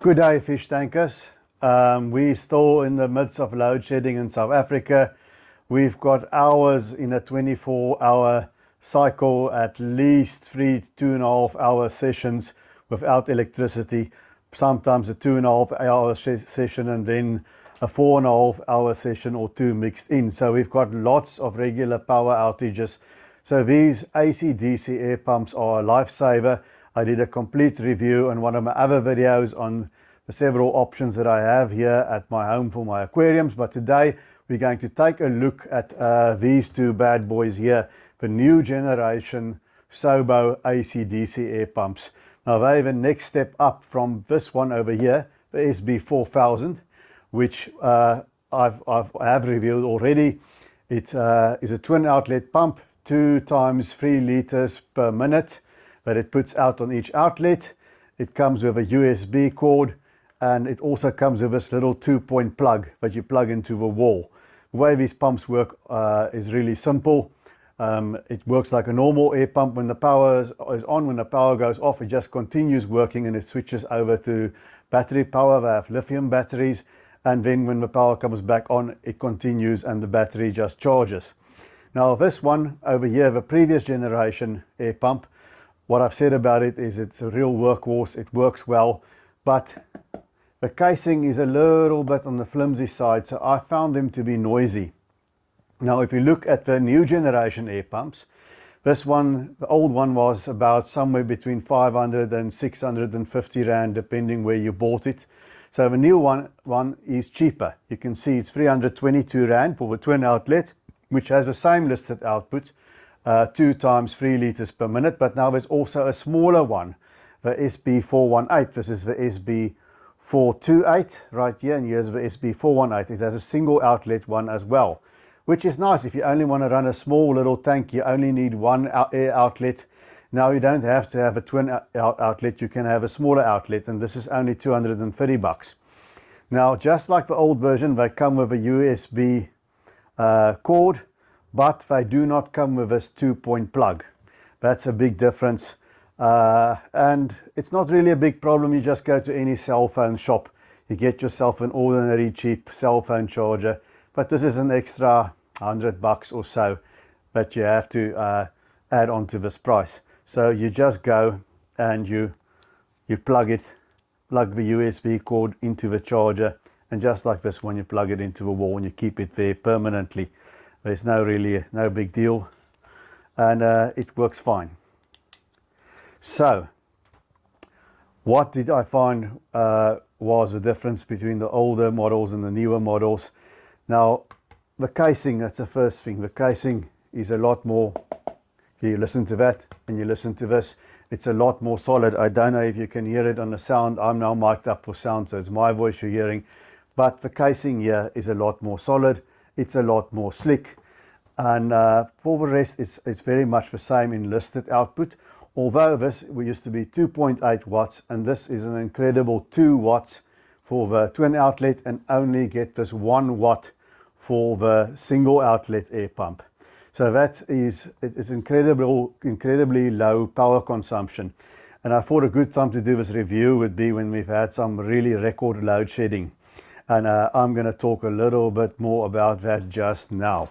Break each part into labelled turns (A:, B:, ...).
A: Good day, fish tankers. We're still in the midst of load shedding in South Africa. We've got hours in a 24-hour cycle, at least 2.5 hour sessions without electricity, sometimes a 2.5 hour session and then a 4.5 hour session or two mixed in. So we've got lots of regular power outages. So these AC/DC air pumps are a lifesaver. I did a complete review on one of my other videos on the several options that I have here at my home for my aquariums, but today we're going to take a look at these two bad boys here, the new generation Sobo AC/DC air pumps. Now they have a next step up from this one over here, the SB4000, which I have reviewed already. It is a twin outlet pump, 2 times 3 liters per minute that it puts out on each outlet. It comes with a USB cord, and it also comes with this little 2-point plug that you plug into the wall. The way these pumps work is really simple. It works like a normal air pump. When the power is on, when the power goes off, it just continues working and it switches over to battery power. They have lithium batteries, and then when the power comes back on, it continues and the battery just charges. Now this one over here, the previous generation air pump, what I've said about it is it's a real workhorse. It works well, but the casing is a little bit on the flimsy side, so I found them to be noisy. Now if you look at the new generation air pumps, this one, the old one, was about somewhere between 500 and 650 rand depending where you bought it. So the new one is cheaper. You can see it's 322 rand for the twin outlet, which has the same listed output, 2 times 3 liters per minute, but now there's also a smaller one, the SB418. This is the SB428 right here, and here's the SB418. It has a single outlet one as well, which is nice. If you only want to run a small little tank, you only need one air outlet. Now you don't have to have a twin outlet, you can have a smaller outlet, and this is only 230 bucks. Now just like the old version, they come with a USB cord, but they do not come with this 2-point plug. That's a big difference, and it's not really a big problem. You just go to any cell phone shop, you get yourself an ordinary cheap cell phone charger, but this is an extra 100 bucks or so that you have to add on to this price. So you just go and you plug the USB cord into the charger, and just like this one, you plug it into the wall and you keep it there permanently. There's no big deal, and it works fine. So what did I find was the difference between the older models and the newer models? Now the casing, that's the first thing. The casing is a lot more, you listen to that and you listen to this, it's a lot more solid. I don't know if you can hear it on the sound. I'm now mic'd up for sound, so it's my voice you're hearing, but the casing here is a lot more solid. It's a lot more slick, and for the rest it's very much the same in listed output, although this used to be 2.8 watts and this is an incredible 2 watts for the twin outlet, and only get this 1 watt for the single outlet air pump. So that is, it's incredibly low power consumption, and I thought a good time to do this review would be when we've had some really record load shedding. And I'm going to talk a little bit more about that just now.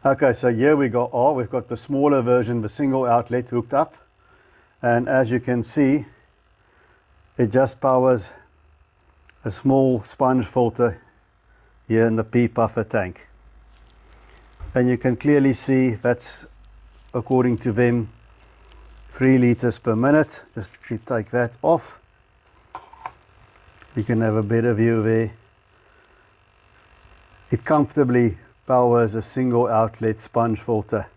A: Okay, so here we've got the smaller version, the single outlet hooked up. And as you can see, it just powers a small sponge filter here in the pea puffer tank. And you can clearly see that's, according to them, 3 liters per minute. Just take that off. You can have a better view there. It comfortably powers a single outlet sponge filter.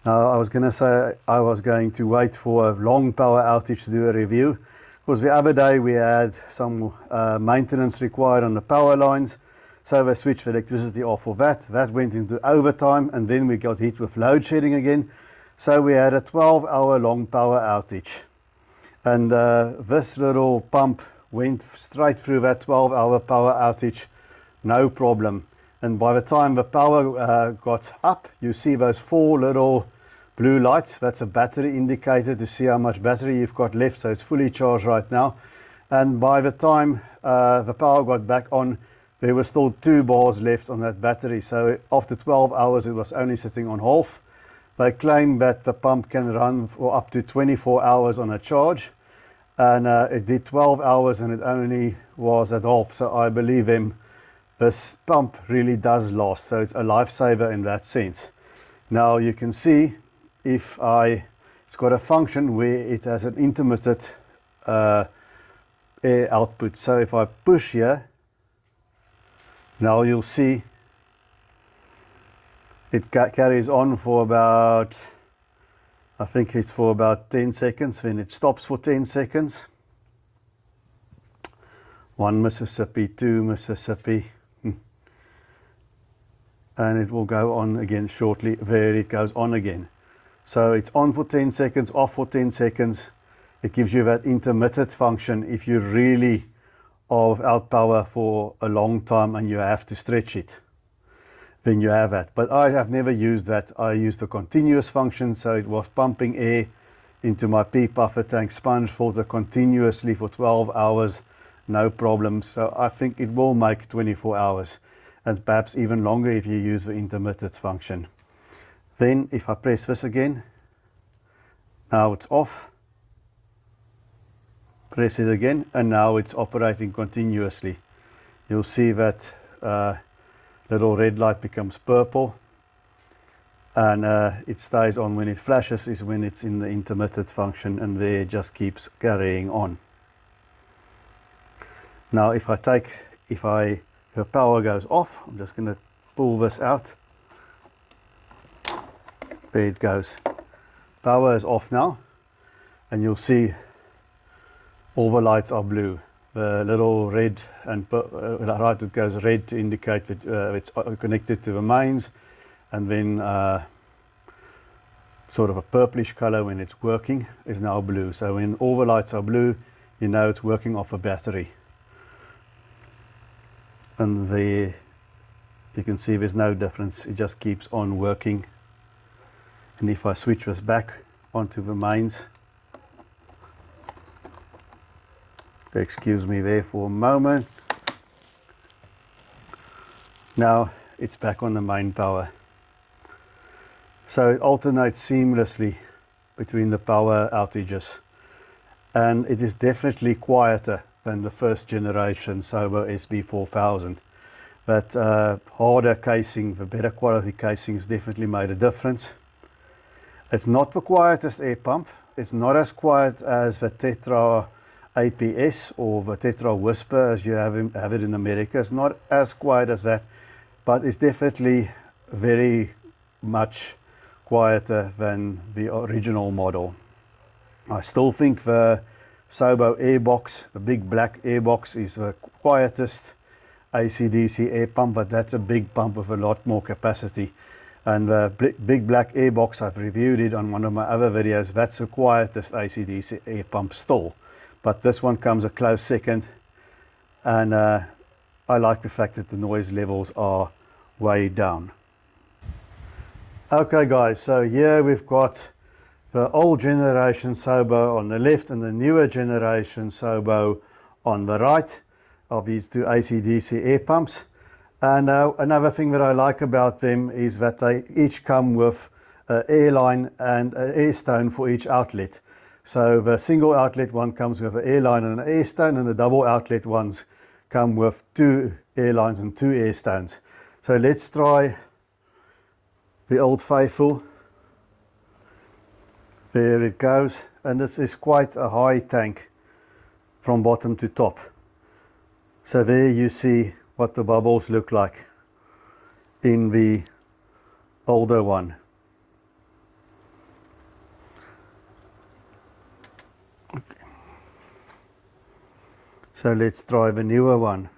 A: Now I was going to say I was going to wait for a long power outage to do a review, because the other day we had some maintenance required on the power lines, so they switched the electricity off for that. That went into overtime, and then we got hit with load shedding again. So we had a 12-hour long power outage, and this little pump went straight through that 12-hour power outage, no problem. And by the time the power got up, you see those 4 little blue lights. That's a battery indicator to see how much battery you've got left. So it's fully charged right now. And by the time the power got back on, there were still 2 bars left on that battery. So after 12 hours, it was only sitting on half. They claim that the pump can run for up to 24 hours on a charge. And it did 12 hours and it only was at half. So I believe him. This pump really does last. So it's a lifesaver in that sense. Now you can see it's got a function where it has an intermittent air output. So if I push here, now you'll see it carries on for about, I think it's for about 10 seconds. Then it stops for 10 seconds. 1 Mississippi, 2 Mississippi. And it will go on again shortly. There it goes on again. So it's on for 10 seconds, off for 10 seconds. It gives you that intermittent function if you really are without power for a long time and you have to stretch it. Then you have that. But I have never used that. I used the continuous function, so it was pumping air into my pea puffer tank sponge filter continuously for 12 hours, no problem. So I think it will make 24 hours and perhaps even longer if you use the intermittent function. Then if I press this again, now it's off. Press it again and now it's operating continuously. You'll see that little red light becomes purple, and it stays on. When it flashes is when it's in the intermittent function, and there it just keeps carrying on. Now if the power goes off, I'm just going to pull this out. There it goes. Power is off now, and you'll see all the lights are blue. The little red and right, it goes red to indicate that it's connected to the mains, and then sort of a purplish color when it's working is now blue. So when all the lights are blue, you know it's working off a battery. And there you can see there's no difference, it just keeps on working. And if I switch this back onto the mains, excuse me there for a moment, now it's back on the main power. So it alternates seamlessly between the power outages, and it is definitely quieter than the first generation Sobo SB4000. That harder casing, the better quality casing has definitely made a difference. It's not the quietest air pump. It's not as quiet as the Tetra APS or the Tetra Whisper as you have it in America. It's not as quiet as that, but it's definitely very much quieter than the original model. I still think the Sobo airbox, the big black airbox, is the quietest AC/DC air pump, but that's a big pump with a lot more capacity. And the big black airbox, I've reviewed it on one of my other videos, that's the quietest AC/DC air pump still. But this one comes a close second, and I like the fact that the noise levels are way down. Okay guys, so here we've got the old generation Sobo on the left and the newer generation Sobo on the right of these two AC/DC air pumps. And another thing that I like about them is that they each come with an air line and an air stone for each outlet. So the single outlet one comes with an air line and an air stone, and the double outlet ones come with 2 air lines and 2 air stones. So let's try the Old Faithful. There it goes, and this is quite a high tank from bottom to top. So there you see what the bubbles look like in the older one. Okay. So let's try the newer one.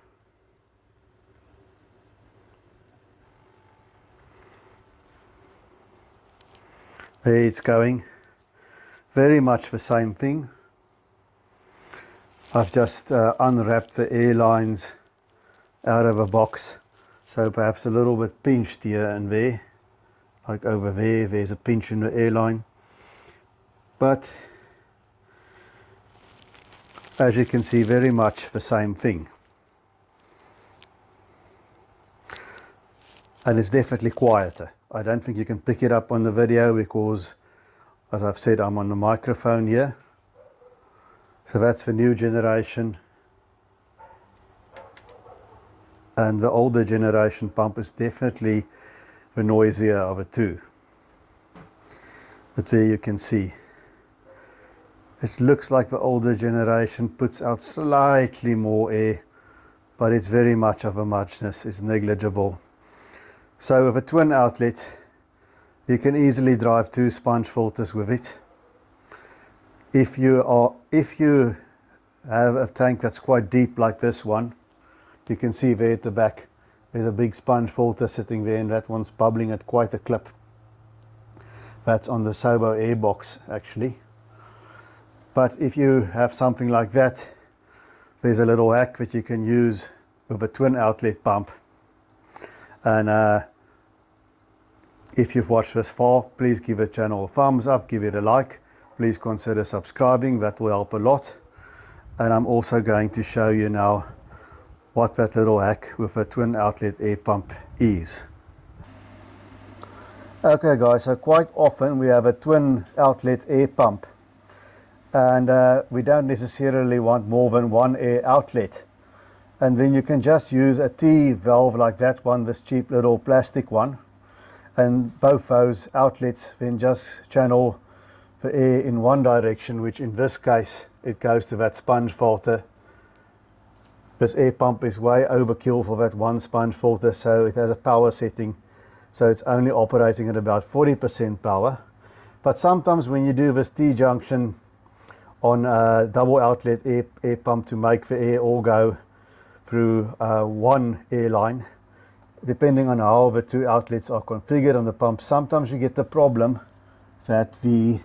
A: There it's going. Very much the same thing. I've just unwrapped the air lines out of a box, so perhaps a little bit pinched here and there. like over there, there's a pinch in the airline. But as you can see, very much the same thing. And it's definitely quieter. I don't think you can pick it up on the video because, as I've said, I'm on the microphone here. So that's the new generation. And the older generation pump is definitely the noisier of the two. But there you can see. It looks like the older generation puts out slightly more air, but it's very much of a muchness, it's negligible. So with a twin outlet, you can easily drive 2 sponge filters with it. If you have a tank that's quite deep like this one, you can see there at the back, there's a big sponge filter sitting there, and that one's bubbling at quite a clip. That's on the Sobo air box actually. But if you have something like that, there's a little hack that you can use with a twin outlet pump. And if you've watched this far, please give the channel a thumbs up, give it a like. Please consider subscribing, that will help a lot. And I'm also going to show you now what that little hack with a twin outlet air pump is. Okay guys, so quite often we have a twin outlet air pump. And we don't necessarily want more than one air outlet. And then you can just use a T valve like that one, this cheap little plastic one. And both those outlets then just channel the air in one direction, which in this case, it goes to that sponge filter. This air pump is way overkill for that one sponge filter, so it has a power setting. So it's only operating at about 40% power. But sometimes when you do this T-junction on a double outlet air pump to make the air all go through one airline, depending on how the 2 outlets are configured on the pump, sometimes you get the problem that the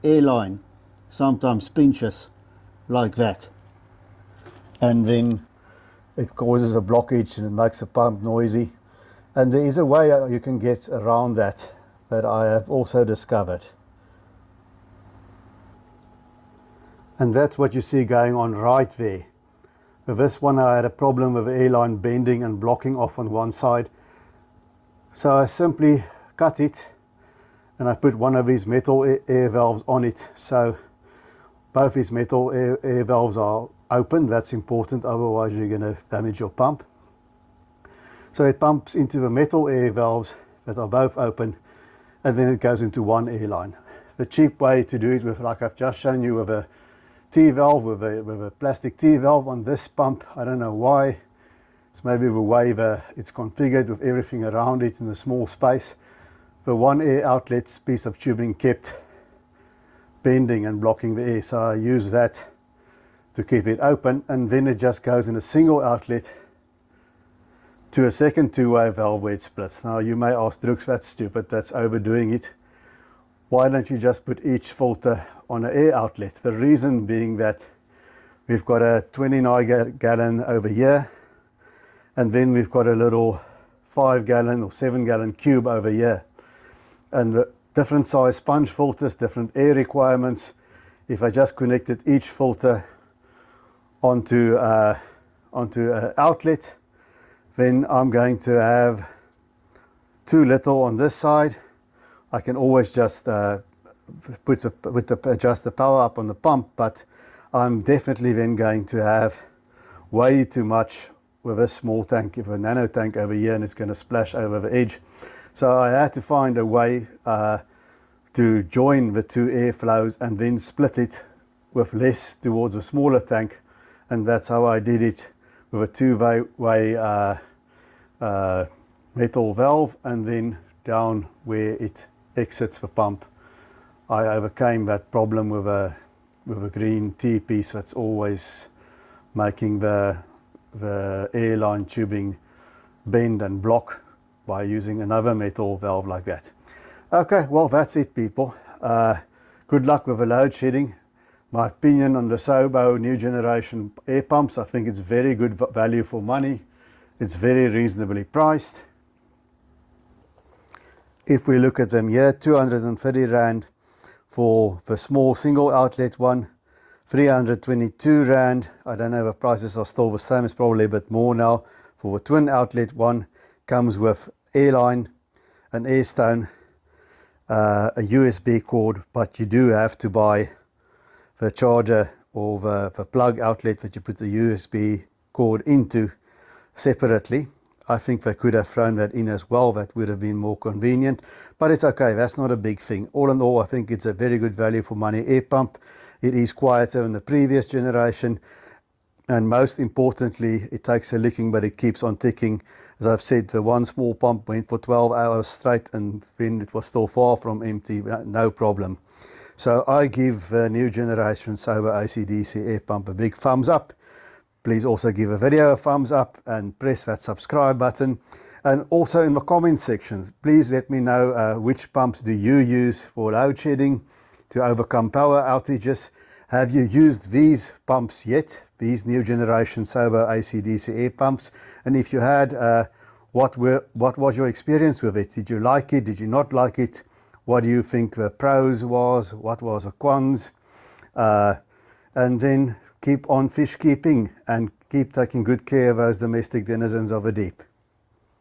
A: airline sometimes pinches like that, and then it causes a blockage and it makes the pump noisy. And there is a way you can get around that I have also discovered. And that's what you see going on right there. With this one I had a problem with the airline bending and blocking off on one side. So I simply cut it and I put one of these metal air valves on it. So both these metal air valves are open. That's important, otherwise you're going to damage your pump. So it pumps into the metal air valves that are both open, and then it goes into one airline. The cheap way to do it, with, like I've just shown you, with a T valve, with a plastic T valve on this pump. I don't know why. It's maybe the way it's configured with everything around it in a small space. The one air outlet piece of tubing kept bending and blocking the air, so I use that to keep it open, and then it just goes in a single outlet to a second two-way valve where it splits. Now you may ask, Drooks, that's stupid, that's overdoing it. Why don't you just put each filter on an air outlet? The reason being that we've got a 29 gallon over here, and then we've got a little 5 gallon or 7 gallon cube over here. And the different size sponge filters, different air requirements. If I just connected each filter onto an outlet, then I'm going to have too little on this side. I can always just adjust the power up on the pump, but I'm definitely then going to have way too much with a small tank, with a nano tank over here, and it's going to splash over the edge. So I had to find a way to join the two airflows and then split it with less towards a smaller tank, and that's how I did it with a two-way metal valve, and then down where it exits the pump. I overcame that problem with a green T-piece that's always making the airline tubing bend and block, by using another metal valve like that. Okay, well that's it, people. Good luck with the load shedding. My opinion on the Sobo new generation air pumps, I think it's very good value for money. It's very reasonably priced. If we look at them here, 230 Rand for the small single outlet one, 322 Rand. I don't know if prices are still the same, it's probably a bit more now. For the twin outlet one, comes with airline, an airstone, a USB cord, but you do have to buy the charger or the plug outlet that you put the USB cord into separately. I think they could have thrown that in as well. That would have been more convenient, but it's okay. That's not a big thing. All in all, I think it's a very good value for money air pump. It is quieter than the previous generation, and most importantly, it takes a licking, but it keeps on ticking. As I've said, the one small pump went for 12 hours straight, and then it was still far from empty, no problem. So I give the new generation Sobo AC/DC air pump a big thumbs up. Please also give a video a thumbs up and press that subscribe button. And also in the comments section, please let me know which pumps do you use for load shedding to overcome power outages. Have you used these pumps yet? These new generation Sobo AC/DC air pumps? And if you had, what was your experience with it? Did you like it? Did you not like it? What do you think the pros was? What was the cons? And then keep on fish keeping and keep taking good care of those domestic denizens of the deep.